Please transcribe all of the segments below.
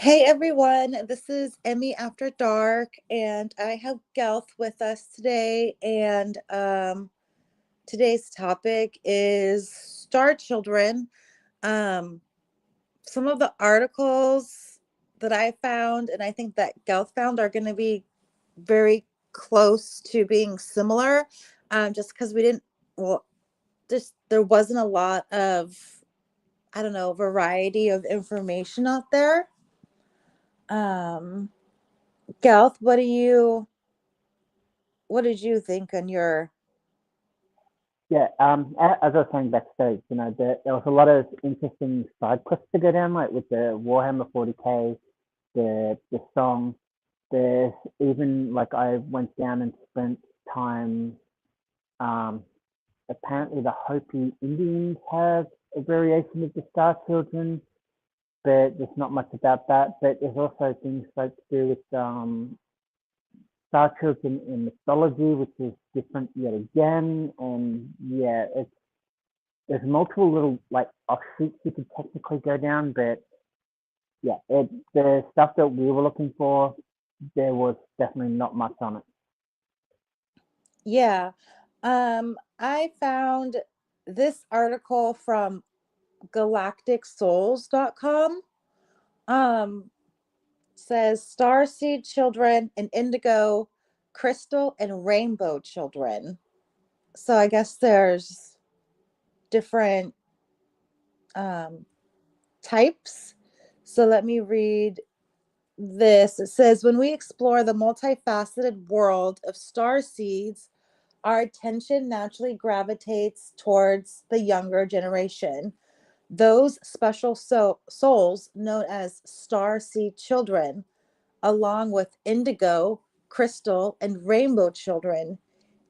Hey everyone, this is Emmy After Dark, and I have Gelth with us today. And today's topic is Star Children. Um, some of the articles that I found, and I think that Gelth found, are going to be very close to being similar, just because we didn't, well, just there wasn't a lot of, I don't know, variety of information out there. Um, Gelth, what did you think on your? Yeah, as I was saying backstage, there was a lot of interesting side quests to go down, like with the Warhammer 40K, the song. There's even like I went down and spent time. Um, Apparently, the Hopi Indians have a variation of the Star Children, but there's not much about that. But there's also things like to do with Star Children in mythology, which is different yet again. And yeah, there's multiple little like offshoots you could technically go down, but yeah, the stuff that we were looking for, there was definitely not much on it. Yeah, I found this article from galacticsouls.com. Um, says starseed children and indigo, crystal, and rainbow children. So I guess there's different um, types. So let me read this. It says, when we explore the multifaceted world of star seeds, our attention naturally gravitates towards the younger generation. Those special souls known as star seed children, along with indigo, crystal, and rainbow children.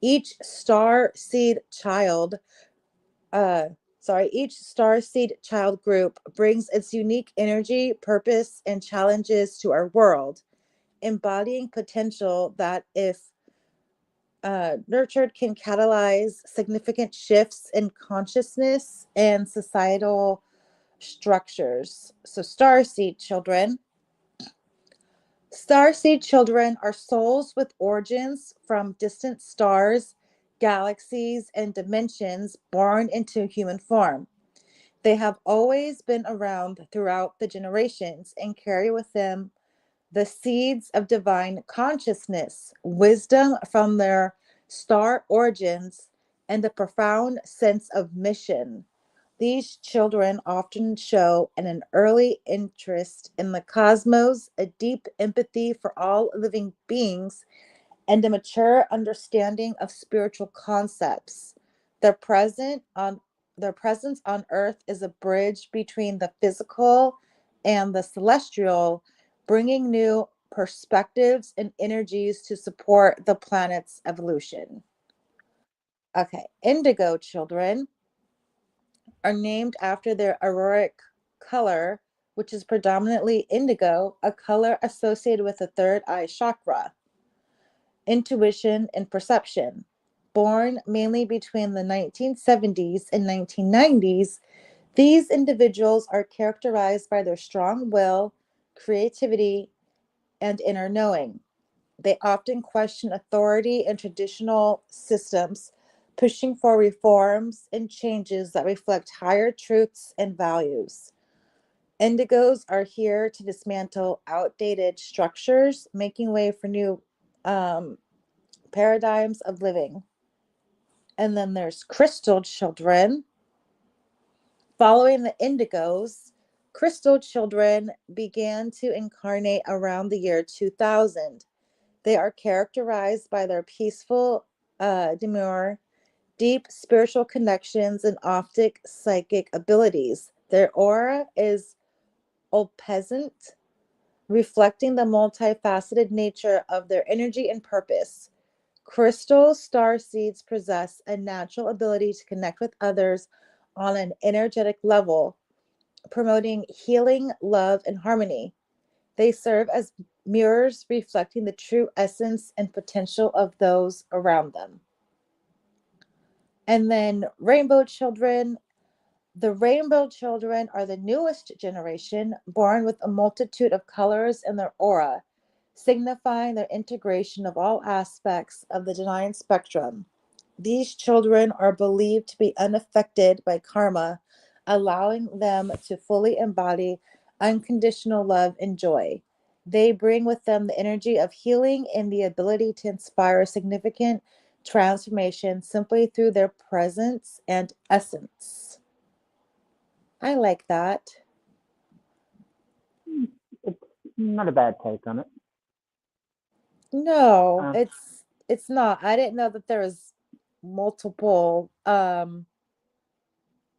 Each star seed child uh each star seed child group brings its unique energy, purpose, and challenges to our world, embodying potential that, if nurtured, can catalyze significant shifts in consciousness and societal structures. So starseed children are souls with origins from distant stars, galaxies, and dimensions, born into human form. They have always been around throughout the generations and carry with them the seeds of divine consciousness, wisdom from their star origins, and a profound sense of mission. These children often show an early interest in the cosmos, a deep empathy for all living beings, and a mature understanding of spiritual concepts. Their present on their presence on earth is a bridge between the physical and the celestial, bringing new perspectives and energies to support the planet's evolution. Okay, indigo children are named after their auroric color, which is predominantly indigo, a color associated with the third eye chakra, intuition, and perception. Born mainly between the 1970s and 1990s, these individuals are characterized by their strong will, creativity, and inner knowing. They often question authority and traditional systems, pushing for reforms and changes that reflect higher truths and values. Indigos are here to dismantle outdated structures, making way for new um, paradigms of living. And then there's crystal children. Following the indigos, crystal children began to incarnate around the year 2000. They are characterized by their peaceful demeanor, deep spiritual connections, and optic psychic abilities. Their aura is opescent, reflecting the multifaceted nature of their energy and purpose. Crystal star seeds possess a natural ability to connect with others on an energetic level, promoting healing, love, and harmony. They serve as mirrors reflecting the true essence and potential of those around them. And then rainbow children The rainbow children are the newest generation, born with a multitude of colors in their aura, signifying their integration of all aspects of the divine spectrum. These children are believed to be unaffected by karma, allowing them to fully embody unconditional love and joy. They bring with them the energy of healing and the ability to inspire significant transformation simply through their presence and essence. I like that. It's not a bad take on it. No, Uh, it's not. I didn't know that there was multiple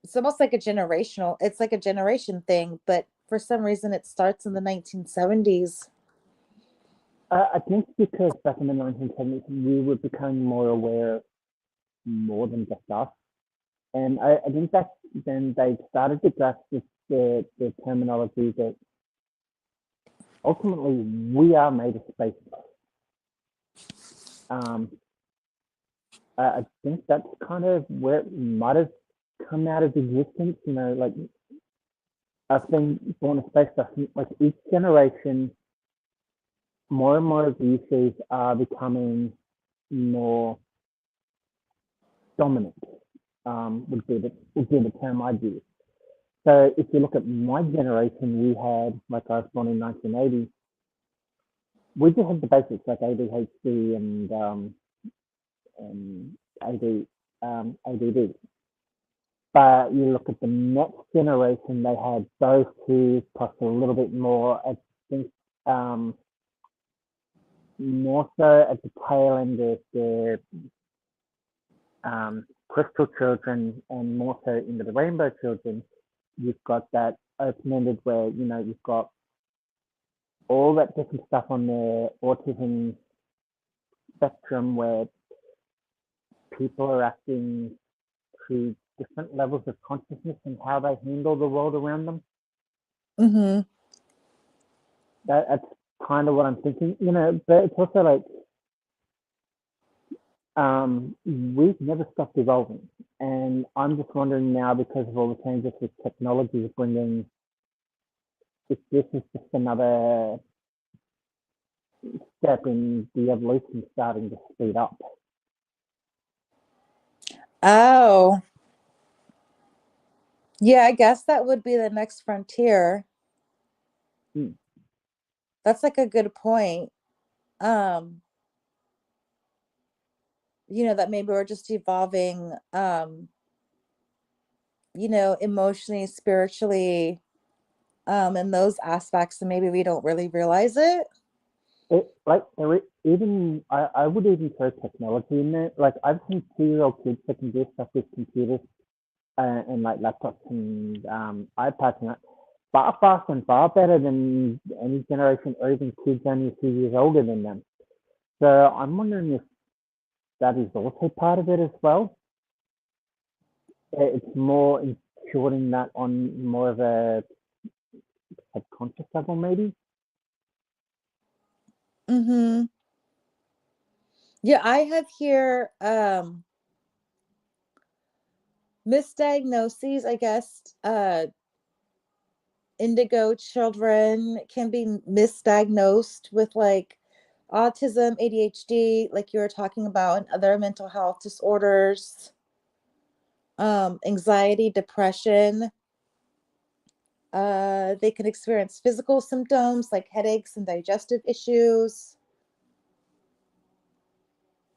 it's almost like a generational, it's like a generation thing, but for some reason it starts in the 1970s. I think because back in the 1970s, we were becoming more aware of more than just us. And I think back then they started to grasp the terminology that ultimately we are made of space. Um, I think that's kind of where it might have come out of existence. You know, like us being born of space, I think like each generation, more and more of the issues are becoming more dominant. Would be the term I'd use. So if you look at my generation, we had, like I was born in 1980, we just had the basics like ADHD and ADD. But you look at the next generation, they had those two plus a little bit more. I think um, more so at the tail end of the crystal children and more so into the rainbow children. You've got that open-ended where you've got all that different stuff on the autism spectrum where people are acting through different levels of consciousness and how they handle the world around them. Mm-hmm. That's kind of what I'm thinking, but it's also like we've never stopped evolving. And I'm just wondering now, because of all the changes with technology bringing, if this is just another step in the evolution starting to speed up. Oh, yeah, I guess that would be the next frontier. Hmm. That's like a good point. Um, that maybe we're just evolving, emotionally, spiritually, in those aspects, and maybe we don't really realize it. Like even I would even throw technology in there. Like I've seen 2-year-old kids that can do stuff with computers and like laptops and iPads and that far faster and far better than any generation or even kids only a few years older than them. So I'm wondering if that is also part of it as well. It's more ensuring that on more of a subconscious level, maybe. Mm-hmm. Yeah, I have here misdiagnoses, I guess. Indigo children can be misdiagnosed with like autism, ADHD, like you were talking about, and other mental health disorders, anxiety, depression. They can experience physical symptoms like headaches and digestive issues.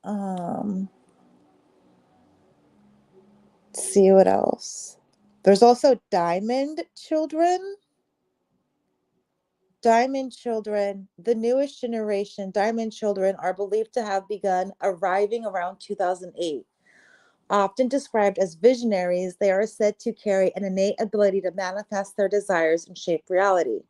Um, let's see what else. There's also diamond children. Diamond children, the newest generation, diamond children are believed to have begun arriving around 2008. Often described as visionaries, they are said to carry an innate ability to manifest their desires and shape reality.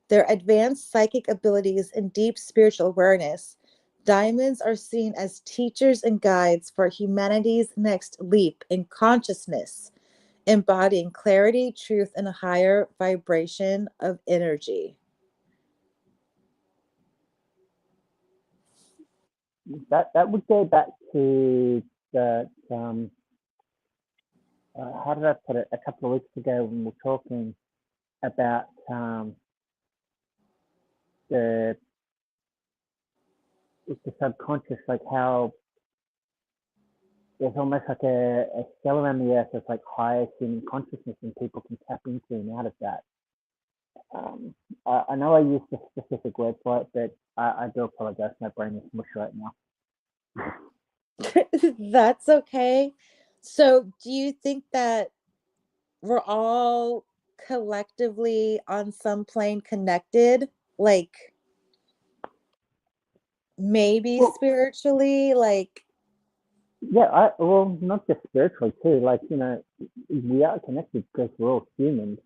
Their advanced psychic abilities and deep spiritual awareness, diamonds are seen as teachers and guides for humanity's next leap in consciousness, embodying clarity, truth, and a higher vibration of energy. That would go back to the how did I put it? A couple of weeks ago when we were talking about the with the subconscious, like how there's almost like a cell around the earth that's like higher human consciousness and people can tap into and out of that. I know I used a specific word for it, but I do apologize. My brain is mush right now. That's okay. So, do you think that we're all collectively on some plane connected? Like maybe Well, spiritually? Like, yeah, well, not just spiritually too. Like we are connected because we're all humans.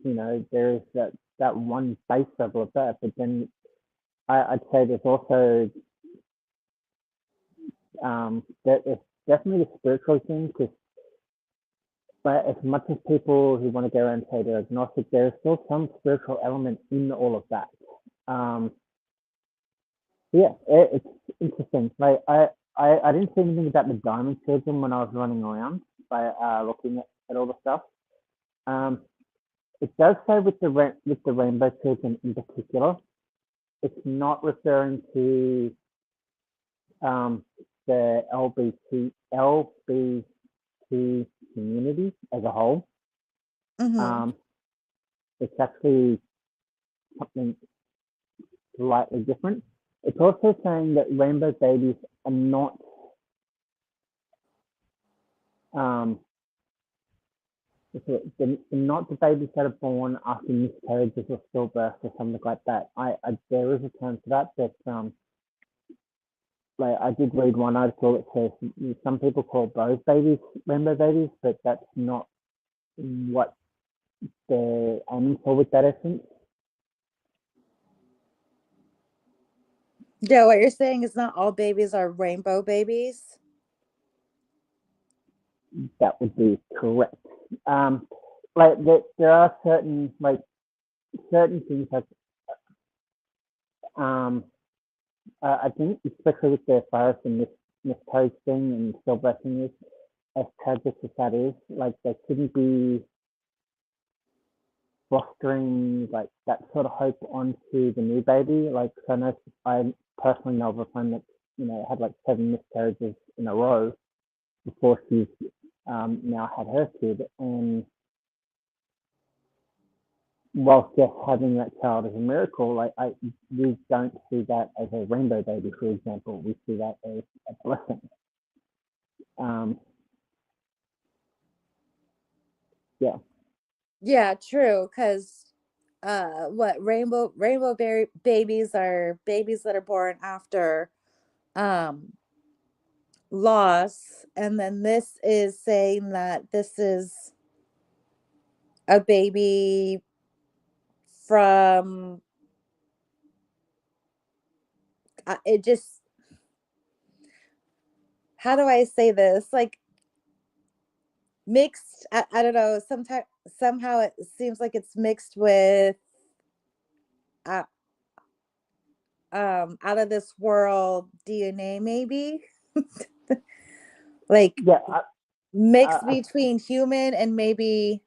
There's that one base level of that, but then I'd say there's also that it's definitely a spiritual thing because but as much as people who want to go around and say they're agnostic, there's still some spiritual element in all of that. Um, yeah, it's interesting. Like I didn't see anything about the diamond children when I was running around by looking at all the stuff. Um, it does say with the rainbow children in particular, it's not referring to um, the LBT community as a whole. mhm. Um, it's actually something slightly different. It's also saying that rainbow babies are not um, they're not the babies that are born after miscarriages or stillbirth or something like that. There is a term for that, but like I did read one article that says some people call those babies rainbow babies, but that's not what they're aiming for with that essence. Yeah, what you're saying is not all babies are rainbow babies. That would be correct. Like there are certain things like um, I think especially with the virus and miscarriage thing and stillbirthing is as tragic as that is, like they shouldn't be fostering like that sort of hope onto the new baby. Like I know I personally know of a friend that had like 7 miscarriages in a row before she's now had her kid, and whilst just having that child is a miracle, like we don't see that as a rainbow baby, for example. We see that as a blessing. Um, yeah, Yeah, true. Because what rainbow babies are babies that are born after um loss, and then this is saying that this is a baby from it just how do I say this? Like mixed, I don't know, sometimes somehow it seems like it's mixed with uh, out of this world DNA maybe. Like yeah. mixed I, between human and maybe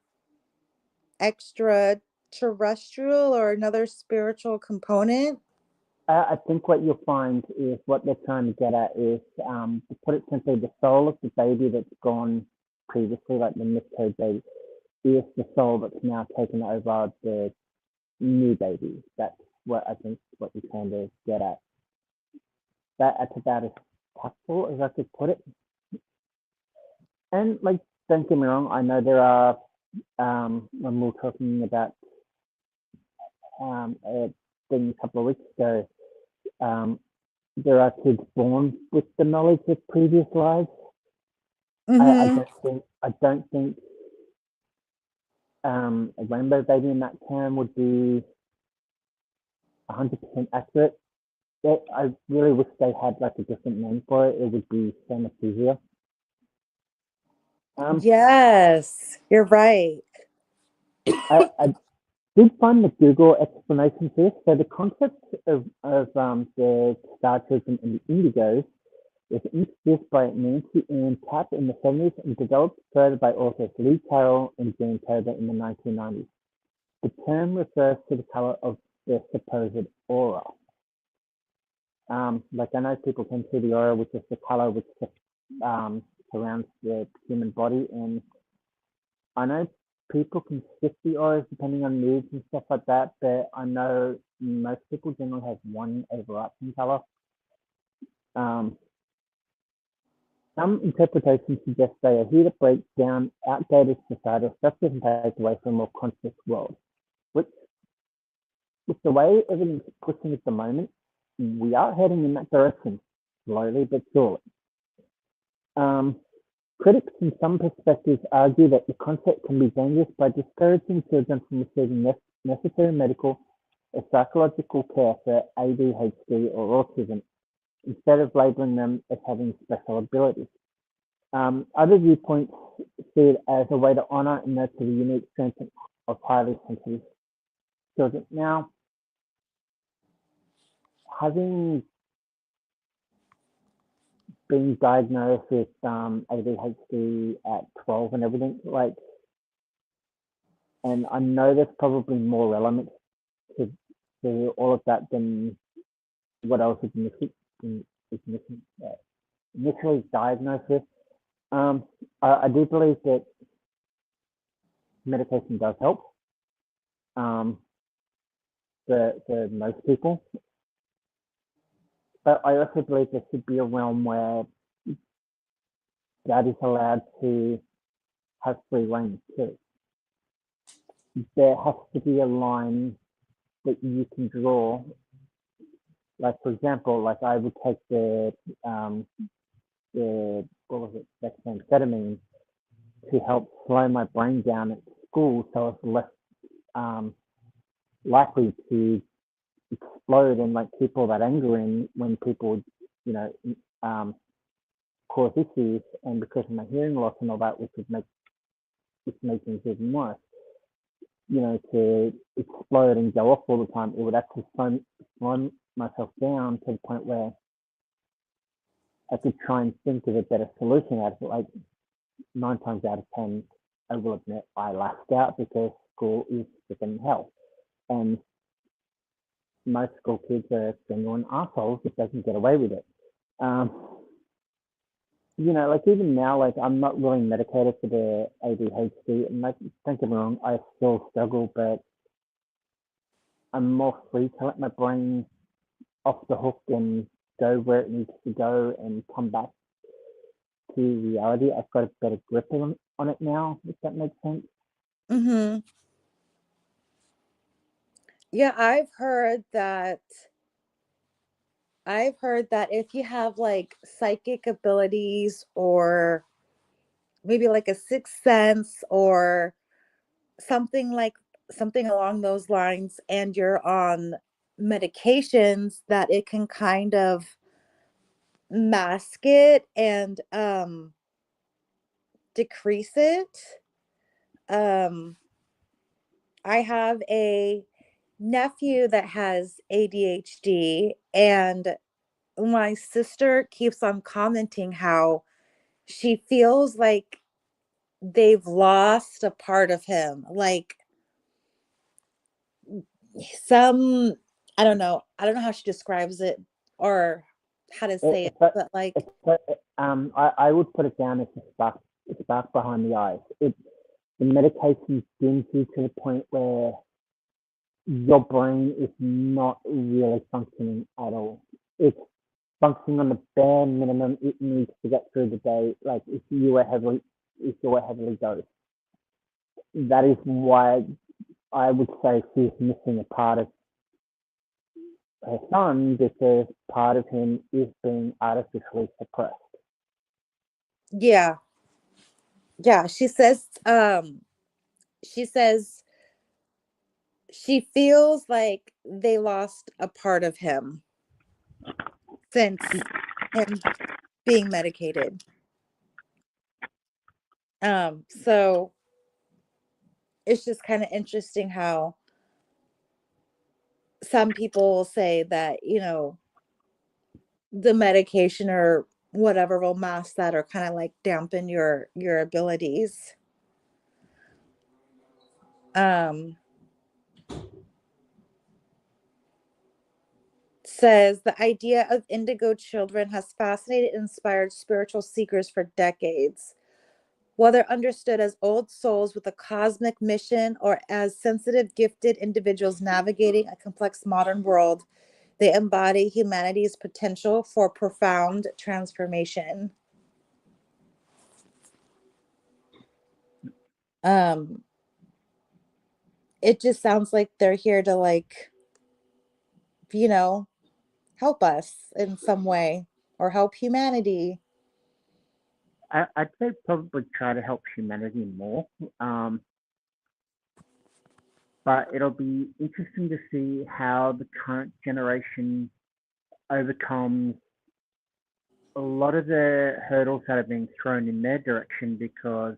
extraterrestrial or another spiritual component. I think what you'll find is what they're trying to get at is, to put it simply, the soul of the baby that's gone previously, like the miscarried baby, is the soul that's now taken over the new baby. That's what I think what you're trying to get at. That's about as tactful as I could put it. And like, don't get me wrong, I know there are when we were talking about a thing a couple of weeks ago, um, there are kids born with the knowledge of previous lives. I Mm-hmm. don't think a rainbow baby in that term would be 100% accurate. I really wish they had like a different name for it. It would be synesthesia. Um, Yes, you're right. I did find the Google explanation for this. So the concept of the star children and the indigos It was introduced by Nancy Ann Tapp in the 70s and developed further by authors Lee Carroll and Jane Tober in the 1990s. The term refers to the color of the supposed aura. Like I know people can see the aura, which is the color which surrounds the human body, and I know people can shift the auras depending on moods and stuff like that, but I know most people generally have one overarching color. Some interpretations suggest they are here to break down outdated societal structures and pave the way for a more conscious world, which, with the way everything's pushing at the moment, we are heading in that direction, slowly but surely. Critics in some perspectives argue that the concept can be dangerous by discouraging children from receiving necessary medical or psychological care for ADHD or autism, instead of labeling them as having special abilities. Other viewpoints see it as a way to honor and nurture the unique strengths of highly sensitive children. Now, having been diagnosed with ADHD at 12 and everything, like, and I know there's probably more elements to all of that than what else is initially diagnosed with. I do believe that medication does help for most people, but I also believe there should be a realm where that is allowed to have free reign too. There has to be a line that you can draw. Like, for example, like I would take the what was it, dexamphetamine to help slow my brain down at school, so I was less likely to explode and like keep all that anger in when people, you know, cause issues. And because of my hearing loss and all that, which would make things even worse, you know, to explode and go off all the time, it would actually slow myself down to the point where I could try and think of a better solution out of it. Like 9 times out of 10, I will admit I laughed out because school is freaking hell. And most school kids are genuine assholes if they can get away with it. You know, like even now, like I'm not really medicated for the ADHD, and like don't get me wrong, I still struggle, but I'm more free to let my brain off the hook and go where it needs to go and come back to reality. I've got a better grip on it now, if that makes sense. Mm-hmm. Yeah, I've heard that if you have like psychic abilities or maybe like a sixth sense or something along those lines, and you're on medications, that it can kind of mask it and decrease it. um I have a nephew that has ADHD, and my sister keeps on commenting how she feels like they've lost a part of him. Like some, I don't know how she describes it or how to say it, but like, I would put it down as a spark behind the eyes. The medication dims you to the point where your brain is not really functioning at all. It's functioning on the bare minimum it needs to get through the day. Like if you were heavily dosed, that is why I would say she's missing a part of her son, because part of him is being artificially suppressed. yeah, yeah. She says she feels like they lost a part of him since him being medicated. So it's just kind of interesting how some people say that, the medication or whatever will mask that or kind of like dampen your abilities. Um, says the idea of indigo children has fascinated and inspired spiritual seekers for decades. Whether understood as old souls with a cosmic mission or as sensitive, gifted individuals navigating a complex modern world, they embody humanity's potential for profound transformation. Um, it just sounds like they're here to, like, you know, help us in some way or help humanity. I'd say probably try to help humanity more. Um, but it'll be interesting to see how the current generation overcomes a lot of the hurdles that are being thrown in their direction, because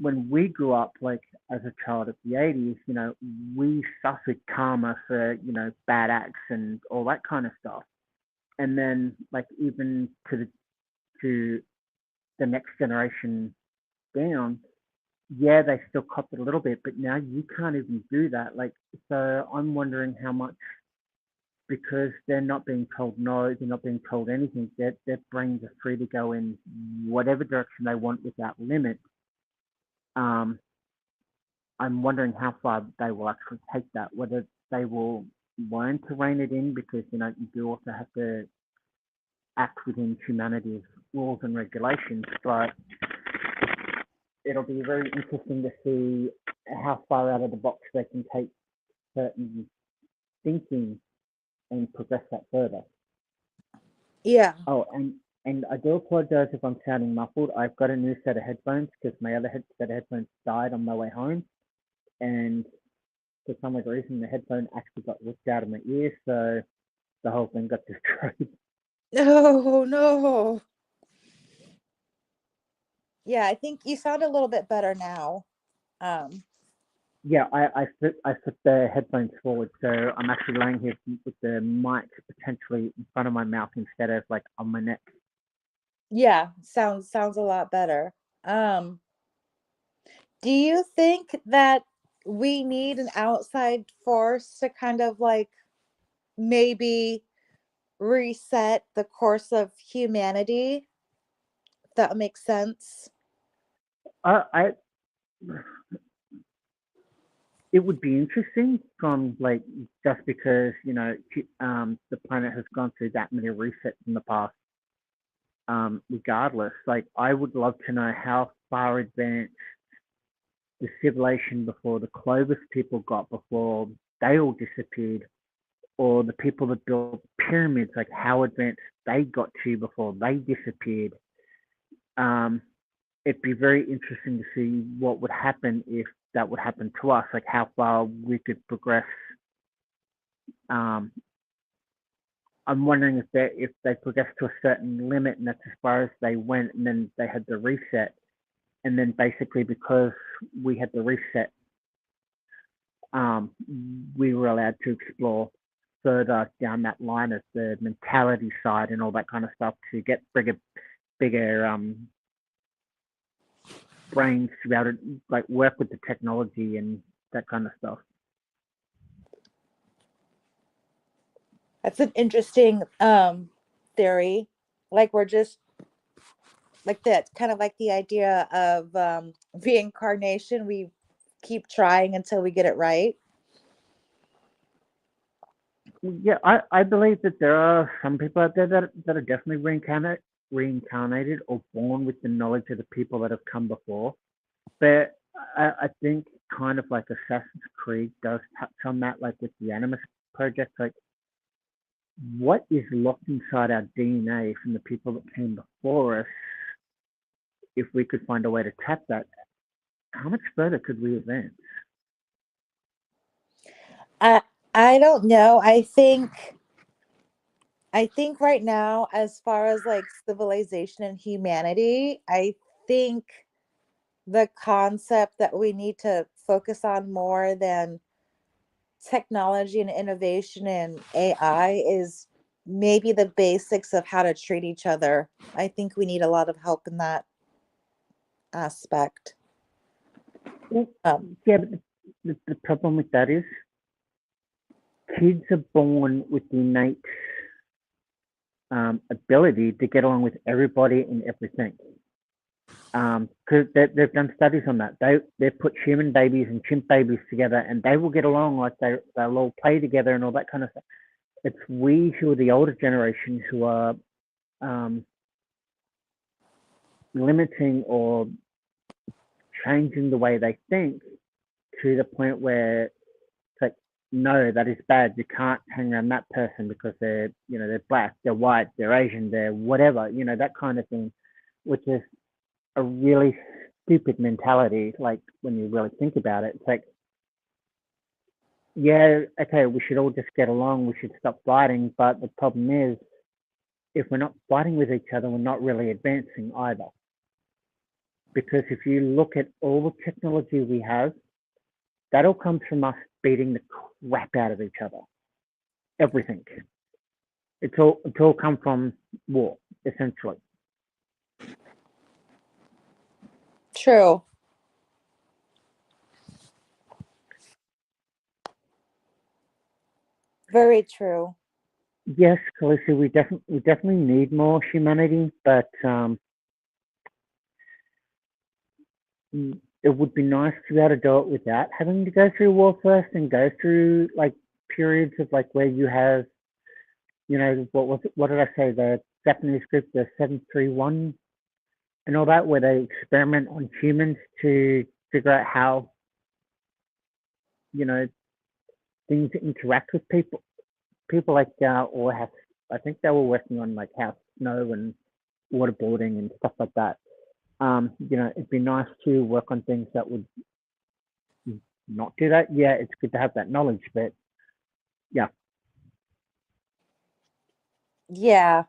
when we grew up, like as a child of the 80s, we suffered karma for, bad acts and all that kind of stuff. And then, like, even to the next generation down, yeah, they still copped it a little bit, but now you can't even do that. Like, so I'm wondering how much, because they're not being told no, they're not being told anything, their brains are free to go in whatever direction they want without limit. Um, I'm wondering how far they will actually take that, whether they will learn to rein it in, because, you do also have to act within humanity's rules and regulations, but it'll be very interesting to see how far out of the box they can take certain thinking and progress that further. Yeah. Oh, and I do apologize if I'm sounding muffled. I've got a new set of headphones because my other set of headphones died on my way home, and for some odd reason the headphone actually got ripped out of my ear, so the whole thing got destroyed. No, no. Yeah, I think you sound a little bit better now. Um, Yeah, I fit the headphones forward, so I'm actually laying here with the mic potentially in front of my mouth instead of like on my neck. yeah, sounds a lot better. Um, do you think that we need an outside force to kind of like maybe reset the course of humanity? If that makes sense. I It would be interesting from, like, just because the planet has gone through that many resets in the past. Regardless, like, I would love to know how far advanced the civilization before the Clovis people got before they all disappeared, or the people that built pyramids, like how advanced they got to before they disappeared. Um, it'd be very interesting to see what would happen if that would happen to us, like how far we could progress. Um, I'm wondering if they progressed to a certain limit and that's as far as they went, and then they had the reset, and then basically because we had the reset, um, we were allowed to explore further down that line of the mentality side and all that kind of stuff to get bigger brains to be able to, like, work with the technology and that kind of stuff. That's an interesting theory. Like we're just like that kind of like the idea of reincarnation. We keep trying until we get it right. Yeah, I believe that there are some people out there that are definitely reincarnated or born with the knowledge of the people that have come before. But I think kind of like Assassin's Creed does touch on that, like with the Animus Project, like what is locked inside our DNA from the people that came before us. If we could find a way to tap that, how much further could we advance? I I don't know. I think right now, as far as like civilization and humanity, I think the concept that we need to focus on more than technology and innovation and AI is maybe the basics of how to treat each other. I think we need a lot of help in that aspect. Well, Um, yeah, but the problem with that is kids are born with the innate ability to get along with everybody and everything. Because they've done studies on that. They've put human babies and chimp babies together, and they will get along like they'll all play together and all that kind of stuff. It's we who are the older generation who are um, limiting or changing the way they think to the point where it's like, no, that is bad. You can't hang around that person because they're black, they're white, they're Asian, they're whatever, that kind of thing, which is a really stupid mentality. Like when you really think about it, it's like, yeah, okay, we should all just get along. We should stop fighting. But the problem is, if we're not fighting with each other, we're not really advancing either. Because if you look at all the technology we have, that all comes from us beating the crap out of each other. Everything. It's all come from war, essentially. True. Very true. Yes, Khaleesi, we definitely need more humanity, but it would be nice to be able to do it without having to go through war first and go through like periods of like where you have, what did I say, the Japanese group, the 731 and all that, where they experiment on humans to figure out how, things interact with people. People like, or have, I think they were working on like how snow and waterboarding and stuff like that. It'd be nice to work on things that would not do that. Yeah, it's good to have that knowledge, but yeah. Yeah.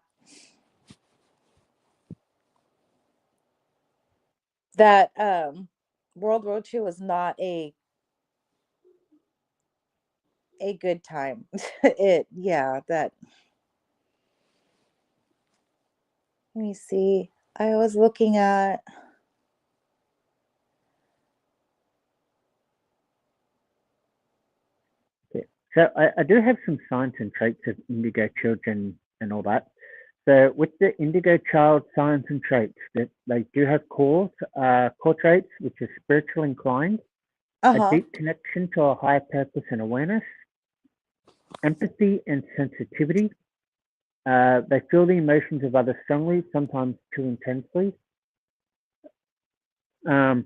That World War II was not a good time. That, let me see. I was looking at, Okay. So I do have some signs and traits of indigo children and all that. So with the indigo child signs and traits, that they do have core traits, which is spiritual inclined, a uh-huh. deep connection to a higher purpose and awareness, empathy and sensitivity. They feel the emotions of others strongly, sometimes too intensely. Um,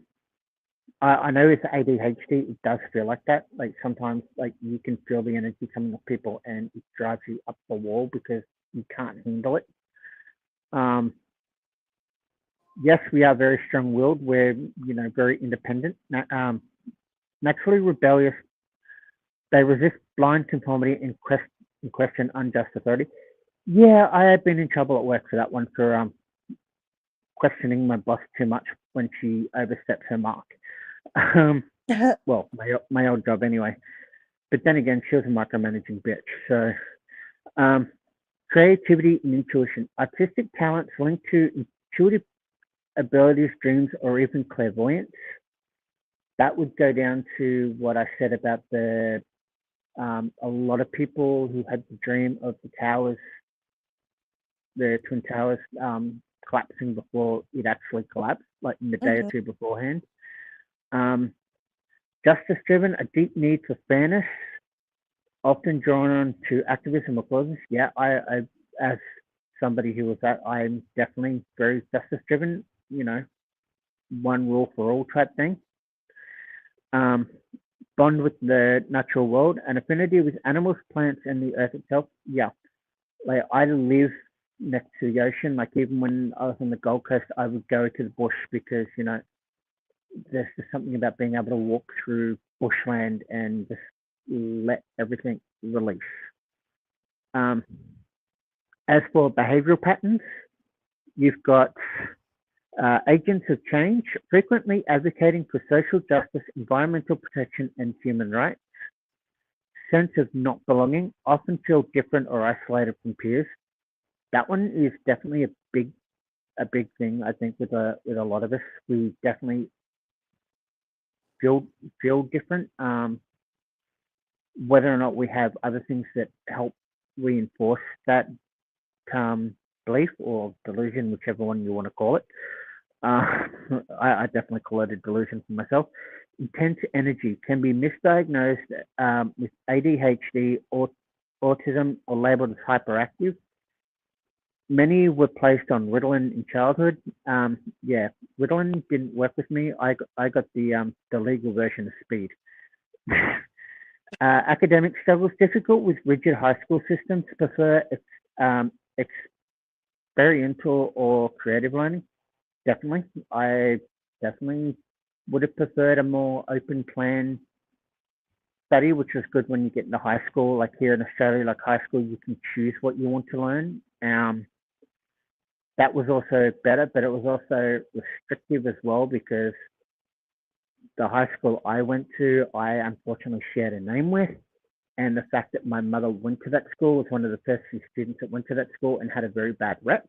I know with ADHD, it does feel like that. Like sometimes, like you can feel the energy coming off people, and it drives you up the wall because you can't handle it. Um, yes, we are very strong-willed. We're very independent. Naturally rebellious. They resist blind conformity and question unjust authority. Yeah, I have been in trouble at work for that one for questioning my boss too much when she oversteps her mark. Well, my old job anyway. But then again, she was a micromanaging bitch. So, creativity and intuition, artistic talents linked to intuitive abilities, dreams, or even clairvoyance. That would go down to what I said about a lot of people who had the dream of the Twin Towers, collapsing before it actually collapsed, like in the day or Mhm. two beforehand. Um, Justice driven, a deep need for fairness, often drawn on to activism or causes. Yeah, I as somebody who was that, I'm definitely very justice driven. One rule for all type thing. Um, Bond with the natural world, an affinity with animals, plants, and the earth itself. Yeah, like I live next to the ocean. Like even when I was on the Gold Coast, I would go to the bush because there's just something about being able to walk through bushland and just let everything release. Um, as for behavioral patterns, you've got agents of change, frequently advocating for social justice, environmental protection, and human rights. sense of not belonging, often feel different or isolated from peers. That one is definitely a big thing. I think with a lot of us, we definitely feel feel different. Whether or not we have other things that help reinforce that um, belief or delusion, whichever one you want to call it. Uh, I definitely call it a delusion for myself. Intense energy can be misdiagnosed with ADHD or autism or labeled as hyperactive. Many were placed on Ritalin in childhood. Yeah, Ritalin didn't work with me. I got the legal version of speed. Academic struggles difficult with rigid high school systems. Prefer um, experiential or creative learning. Definitely, I definitely would have preferred a more open plan study, which was good when you get into high school. Like here in Australia, like high school, you can choose what you want to learn. That was also better, but it was also restrictive as well because the high school I went to, I unfortunately shared a name with. And the fact that my mother went to that school was one of the first few students that went to that school and had a very bad rep.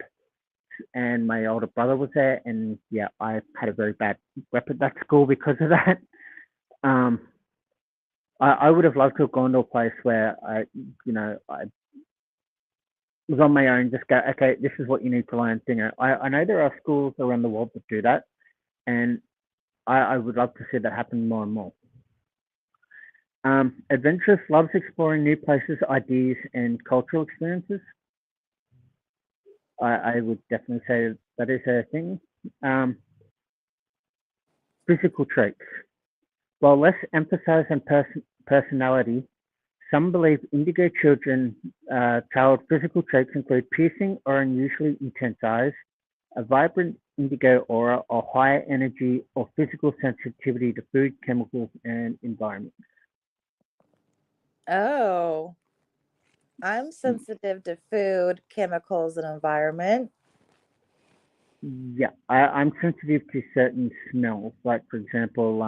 And my older brother was there, and yeah, I had a very bad rep at that school because of that. Um, I would have loved to have gone to a place where I was on my own, just go, okay, this is what you need to learn. I know there are schools around the world that do that, and I would love to see that happen more and more. Adventurous, loves exploring new places, ideas, and cultural experiences. I would definitely say that is a thing. Um, Physical traits. While less emphasis on personality, some believe indigo child physical traits include piercing or unusually intense eyes, a vibrant indigo aura, or higher energy or physical sensitivity to food, chemicals, and environment. Oh, I'm sensitive to food, chemicals, and environment. Yeah, I'm sensitive to certain smells, like for example,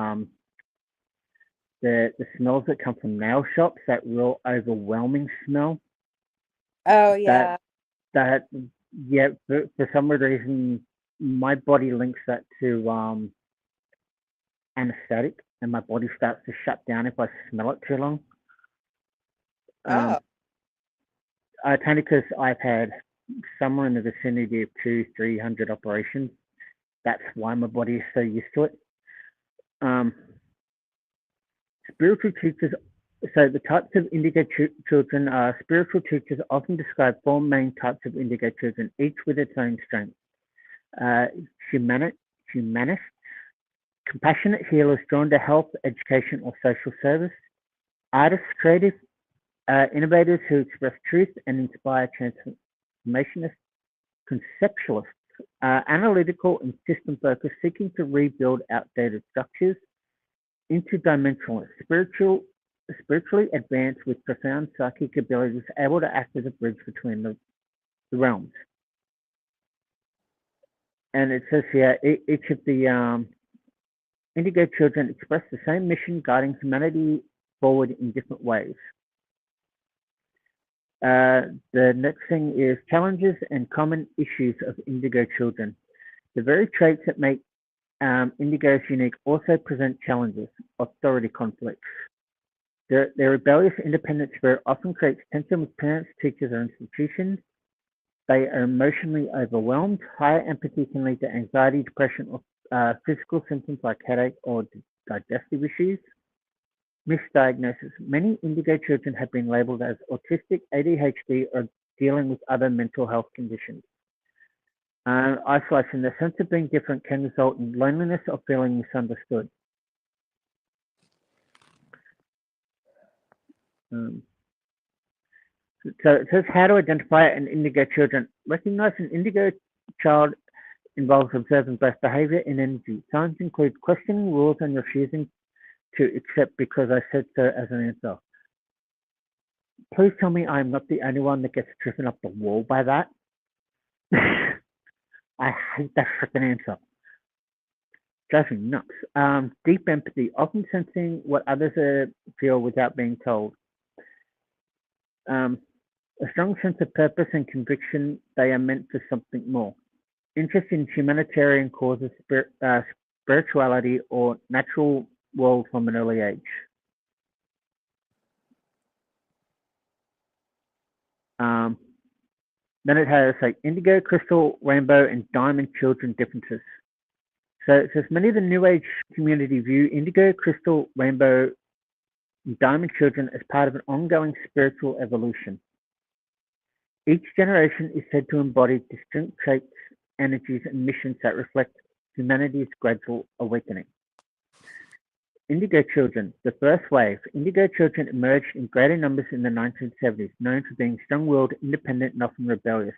the smells that come from nail shops, that real overwhelming smell. Oh, That yeah. that yeah, for some reason, my body links that to anesthetic, and my body starts to shut down if I smell it too long. Oh, Um, it's only because I've had somewhere in the vicinity of 300 operations. That's why my body is so used to it. Um, Spiritual teachers. So the types of indigo children are spiritual teachers often describe four main types of indigo children, each with its own strength. Uh, humanists, compassionate healers drawn to health, education, or social service. Artists, creative innovators who express truth and inspire transformationists. Conceptualists, analytical and system focused, seeking to rebuild outdated structures. Interdimensionalist, spiritually advanced with profound psychic abilities, able to act as a bridge between the realms. And it says here, each of the Indigo children express the same mission, guiding humanity forward in different ways. The next thing is challenges and common issues of Indigo children. The very traits that make Indigos unique also present challenges, authority conflicts. Their rebellious independent spirit often creates tension with parents, teachers, or institutions. They are emotionally overwhelmed. Higher empathy can lead to anxiety, depression, or physical symptoms like headache or digestive issues. Misdiagnosis. Many indigo children have been labeled as autistic, ADHD, or dealing with other mental health conditions. Isolation. The sense of being different can result in loneliness or feeling misunderstood. Um, so it says how to identify an indigo children. Recognize an indigo child involves observing both behavior and energy. Signs include questioning rules and refusing to accept because I said so as an answer. Please tell me I'm not the only one that gets driven up the wall by that. I hate that freaking answer. Drives me nuts. Deep empathy, often sensing what others feel without being told. A strong sense of purpose and conviction they are meant for something more. Interest in humanitarian causes, spirituality, or natural world from an early age. Um, then it has like indigo, crystal, rainbow, and diamond children differences. So it says many of the New Age community view indigo, crystal, rainbow, and diamond children as part of an ongoing spiritual evolution. Each generation is said to embody distinct traits, energies, and missions that reflect humanity's gradual awakening. Indigo children. The first wave. Indigo children emerged in greater numbers in the 1970s, known for being strong-willed, independent, and often rebellious.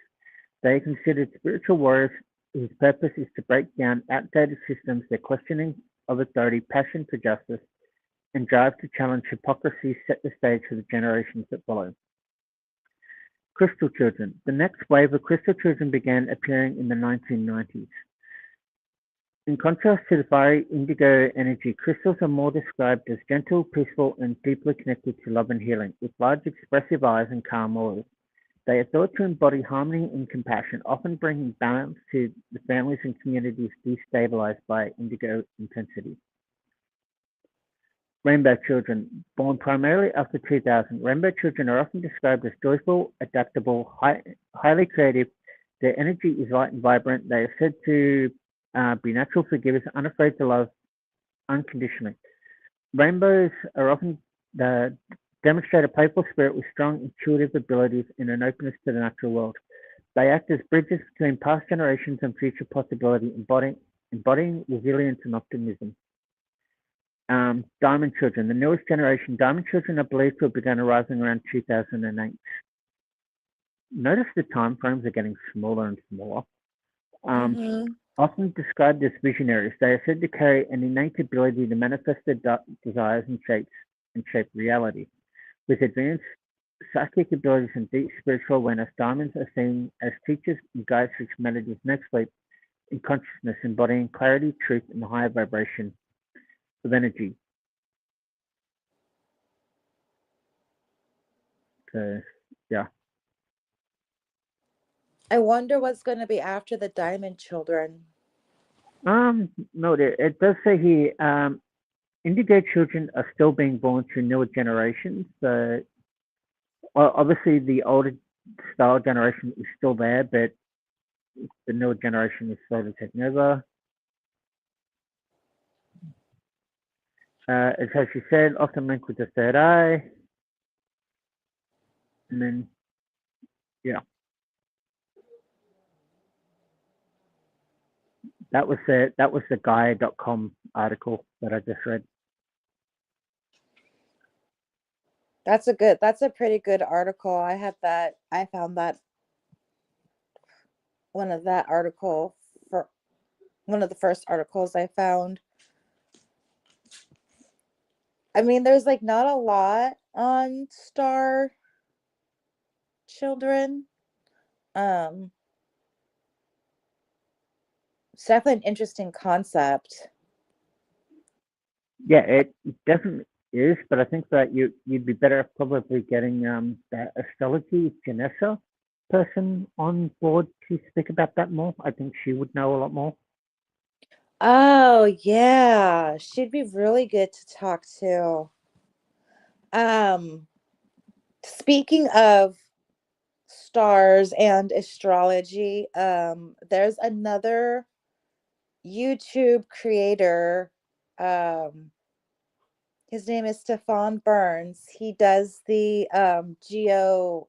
They are considered spiritual warriors whose purpose is to break down outdated systems. Their questioning of authority, passion for justice, and drive to challenge hypocrisy set the stage for the generations that follow. Crystal children. The next wave of crystal children began appearing in the 1990s. In contrast to the fiery indigo energy, crystals are more described as gentle, peaceful, and deeply connected to love and healing, with large expressive eyes and calm auras. They are thought to embody harmony and compassion, often bringing balance to the families and communities destabilized by indigo intensity. Rainbow children. Born primarily after 2000, rainbow children are often described as joyful, adaptable, highly creative. Their energy is light and vibrant. They are said to be natural forgivers, unafraid to love unconditionally. Rainbows are often demonstrate a playful spirit with strong intuitive abilities and an openness to the natural world. They act as bridges between past generations and future possibility, embodying resilience and optimism. Diamond children. The newest generation, diamond children are believed to have begun arising around 2008. Notice the time frames are getting smaller and smaller. Often described as visionaries, they are said to carry an innate ability to manifest their desires and shape reality. With advanced psychic abilities and deep spiritual awareness, diamonds are seen as teachers and guides for humanity's next leap in consciousness, embodying clarity, truth, and the higher vibration of energy. So, yeah. I wonder what's going to be after the diamond children. No, it does say here, indigo children are still being born through newer generations. So, obviously, the older style generation is still there, but the newer generation is slowly taking over. As you said, often linked with the third eye. And then, yeah. That was the Gaia.com article that I just read. That's a pretty good article. I found that one of the first articles I found. I mean, there's like not a lot on star children. It's definitely an interesting concept. Yeah, it definitely is, but I think that you'd be better probably getting that astrology Janessa person on board to speak about that more. I think she would know a lot more. Oh yeah, she'd be really good to talk to. Speaking of stars and astrology, there's another YouTube creator. His name is Stefan Burns. He does the geophysicist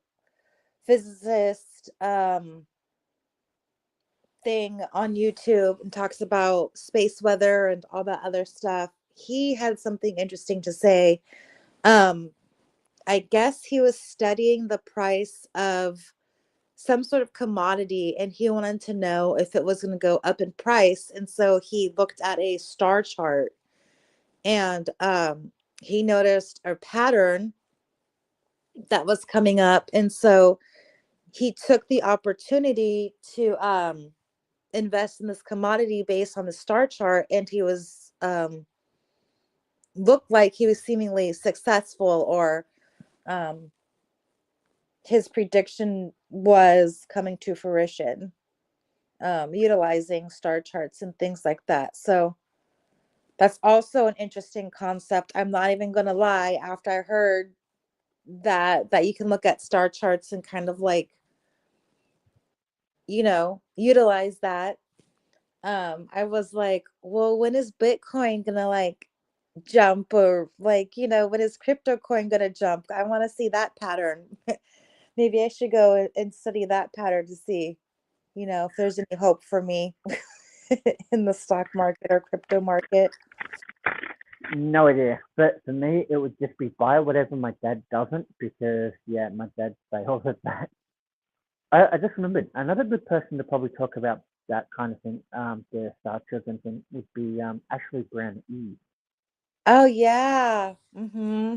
thing on YouTube and talks about space weather and all that other stuff. He had something interesting to say. I guess he was studying the price of some sort of commodity and he wanted to know if it was going to go up in price. And so he looked at a star chart and he noticed a pattern that was coming up. And so he took the opportunity to invest in this commodity based on the star chart. And he was looked like he was seemingly successful or his prediction was coming to fruition, utilizing star charts and things like that. So that's also an interesting concept. I'm not even going to lie. After I heard that you can look at star charts and kind of like, utilize that, I was like, well, when is Bitcoin gonna like jump, or like, when is crypto coin gonna jump? I want to see that pattern. Maybe I should go and study that pattern to see, if there's any hope for me in the stock market or crypto market. No idea. But for me, it would just be buy whatever my dad doesn't, because yeah, my dad fails at that. I just remembered another good person to probably talk about that kind of thing, the Star Children thing, would be Ashley Brown Eve. Oh yeah. Mm-hmm.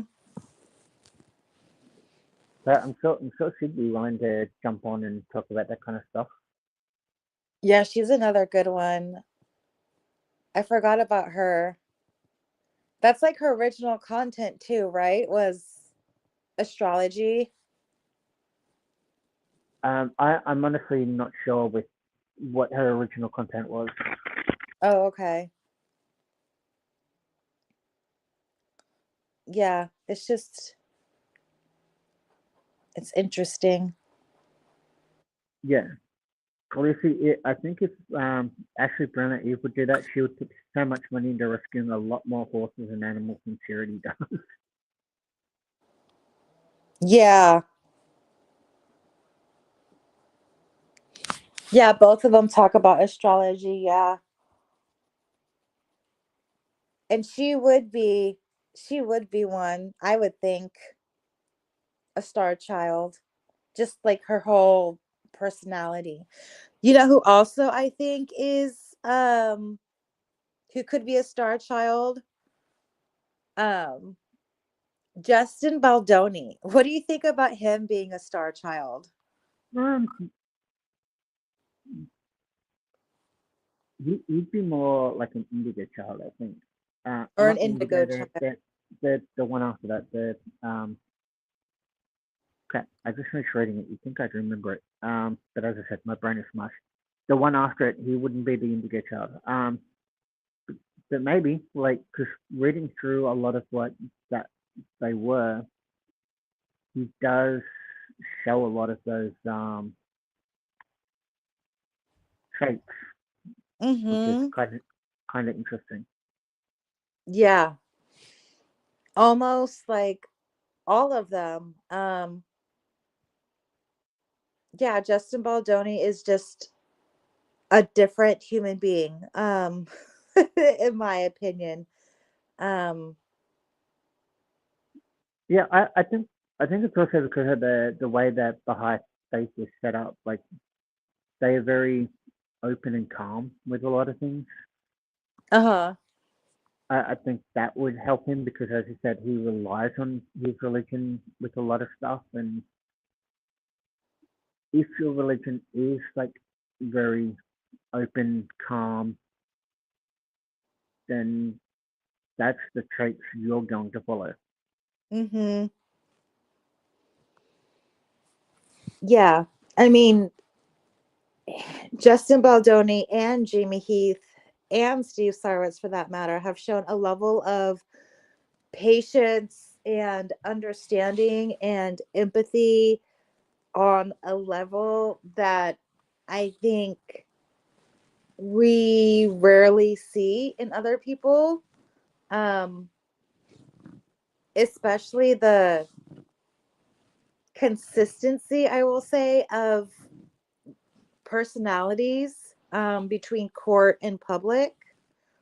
So I'm sure she'd be willing to jump on and talk about that kind of stuff. Yeah, she's another good one. I forgot about her. That's like her original content too, right? Was astrology. I'm honestly not sure with what her original content was. Oh, okay. Yeah, it's interesting. Yeah, obviously, I think if Ashley Brown Eve would do that, she would put so much money into rescuing a lot more horses and animals than Charity does. Yeah. Yeah, both of them talk about astrology, yeah. And she would be one, I would think, a star child. Just like her whole personality. You know who also I think is who could be a star child? Um Justin Baldoni. What do you think about him being a star child? um, he'd be more like an indigo child, I think. Or an Not the indigo indigo, child? the one after that, the crap. I just finished reading it. You think I'd remember it? But as I said, my brain is smashed. The one after it, he wouldn't be the indigo child. But maybe like because reading through a lot of what that they were, he does show a lot of those traits, which is Mm-hmm. kind of interesting. Yeah. Almost like all of them. Yeah, Justin Baldoni is just a different human being, in my opinion. Um, Yeah, I think it's also because of the way that Baha'i faith is set up. Like they are very open and calm with a lot of things. uh-huh. I think that would help him because, as you said, he relies on his religion with a lot of stuff. And if your religion is like very open, calm, then that's the traits you're going to follow. Mm-hmm. Yeah. I mean, Justin Baldoni and Jamie Heath and Steve Sarwitz, for that matter, have shown a level of patience and understanding and empathy on a level that I think we rarely see in other people. Um, Especially the consistency, I will say, of personalities, between court and public,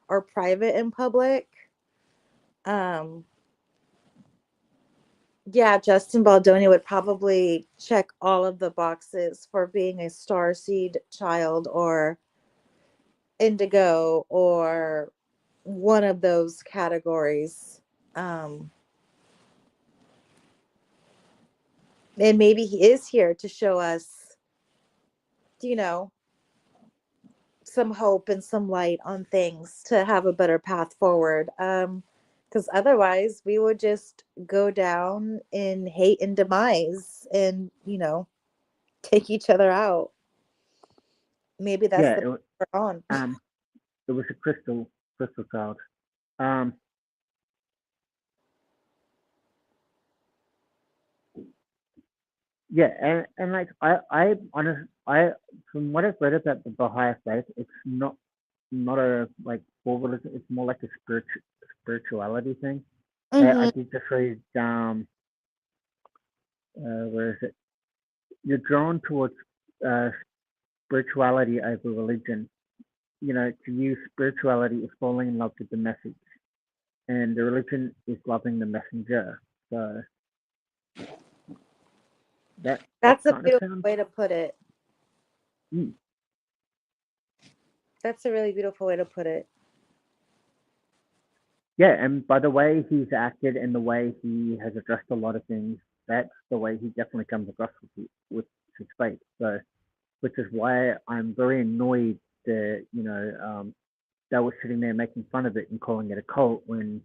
or private and public. Um, yeah, Justin Baldoni would probably check all of the boxes for being a star seed child or indigo or one of those categories. Um, and maybe he is here to show us, you know, some hope and some light on things to have a better path forward. Because otherwise, we would just go down in hate and demise and, take each other out. Maybe that's Yeah, the path we're on. um, it was a crystal child. Um, yeah, and like I from what I've read about the Baha'i faith, it's not a like full religion. It's more like a spirituality thing. I Hmm. did just read where is it? You're drawn towards uh spirituality over religion. You know, to you, spirituality is falling in love with the message, and the religion is loving the messenger. So that That's a kind of beautiful sounds. way to put it. Mm, That's a really beautiful way to put it. yeah, and by the way he's acted and the way he has addressed a lot of things, that's the way he definitely comes across with his faith. So, which is why I'm very annoyed that they were sitting there making fun of it and calling it a cult when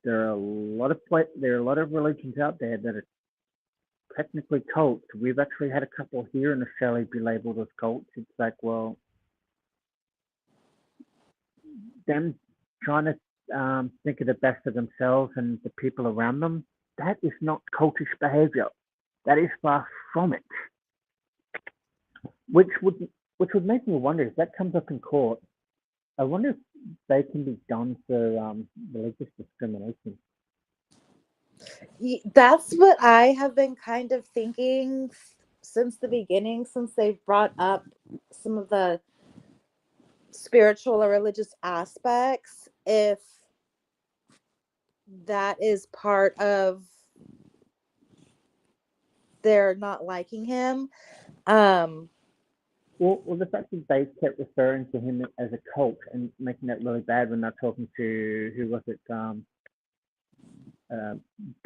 there are a lot of religions out there that are technically cults. We've actually had a couple here in Australia be labelled as cults. It's like, well, them trying to think of the best of themselves and the people around them, that is not cultish behavior. That is far from it. Which would which would make me wonder if that comes up in court. I wonder if they can be done for religious discrimination. That's what I have been kind of thinking since the beginning, since they've brought up some of the spiritual or religious aspects, if that is part of their not liking him. Um, Well, the fact that they kept referring to him as a cult and making that really bad when they're talking to who was it, uh,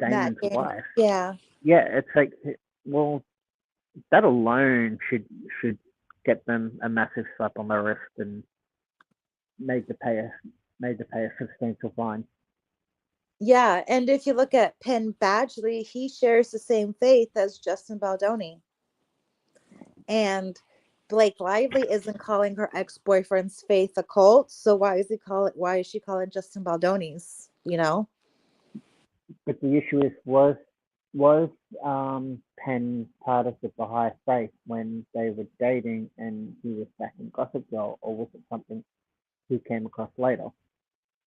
Matt Damon's Gaines. wife. Yeah. Yeah, it's like, well, that alone should get them a massive slap on the wrist and made to pay a made to pay a substantial fine. Yeah. And if you look at Penn Badgley, he shares the same faith as Justin Baldoni. And Blake Lively isn't calling her ex-boyfriend's faith a cult. So why is she calling Justin Baldoni's, But the issue is, was Penn part of the Baha'i faith when they were dating and he was back in Gossip Girl, or was it something he came across later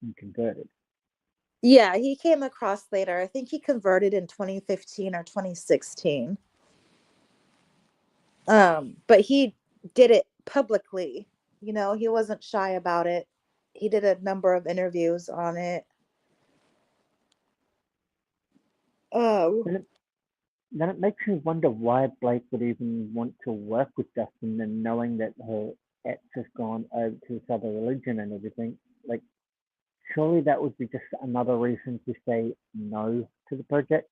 and converted? Yeah, he came across later. I think he converted in 2015 or 2016. But he did it publicly. He wasn't shy about it. He did a number of interviews on it. Oh, Then it, then it makes me wonder why Blake would even want to work with Justin, and knowing that her ex has gone over to this other religion and everything. Like, surely that would be just another reason to say no to the project,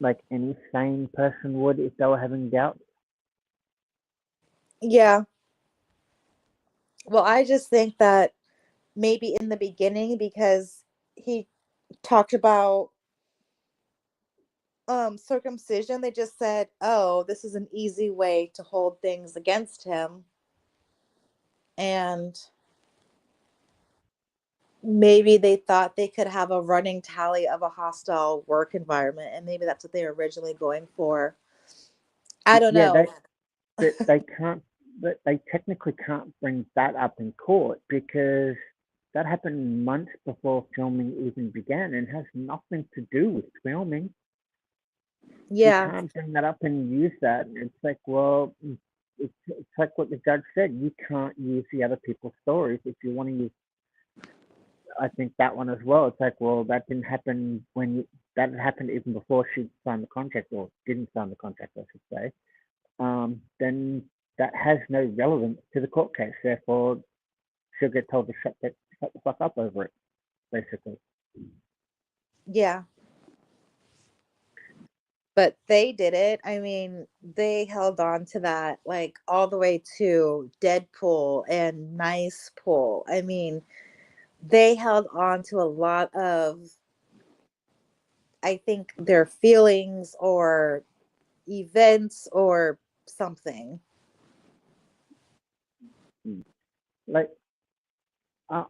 like any sane person would if they were having doubts. yeah. Well, I just think that maybe in the beginning, because he talked about circumcision, they just said, "Oh, this is an easy way to hold things against him." And maybe they thought they could have a running tally of a hostile work environment, and maybe that's what they were originally going for. I don't Yeah, know. they can't, but they technically can't bring that up in court because that happened months before filming even began and has nothing to do with filming. You Yeah. can't bring that up and use that. It's like, well, it's like what the judge said. You can't use the other people's stories if you want to use. I think that one as well. It's like, well, that didn't happen that happened even before she signed the contract, or didn't sign the contract, I should say. Then that has no relevance to the court case. Therefore, she'll get told to shut the fuck up over it, basically. Yeah. But they did it. I mean, they held on to that like all the way to Deadpool and Nice Pool. I mean, they held on to a lot of, I think, their feelings or events or something. Mm. Like,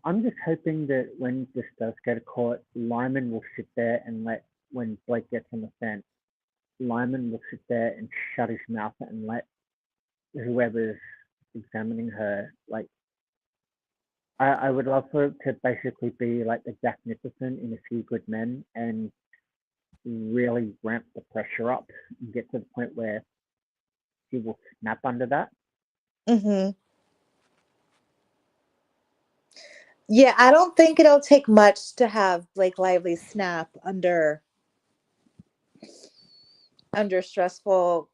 I'm just hoping that when this does go to court, Lyman will sit there and let, when Blake gets on the fence, Lyman will sit there and shut his mouth and let whoever's examining her, like, I would love for it to basically be like the Jack Nicholson in A Few Good Men and really ramp the pressure up and get to the point where he will snap under that. Hmm. Yeah, I don't think it'll take much to have Blake Lively snap under stressful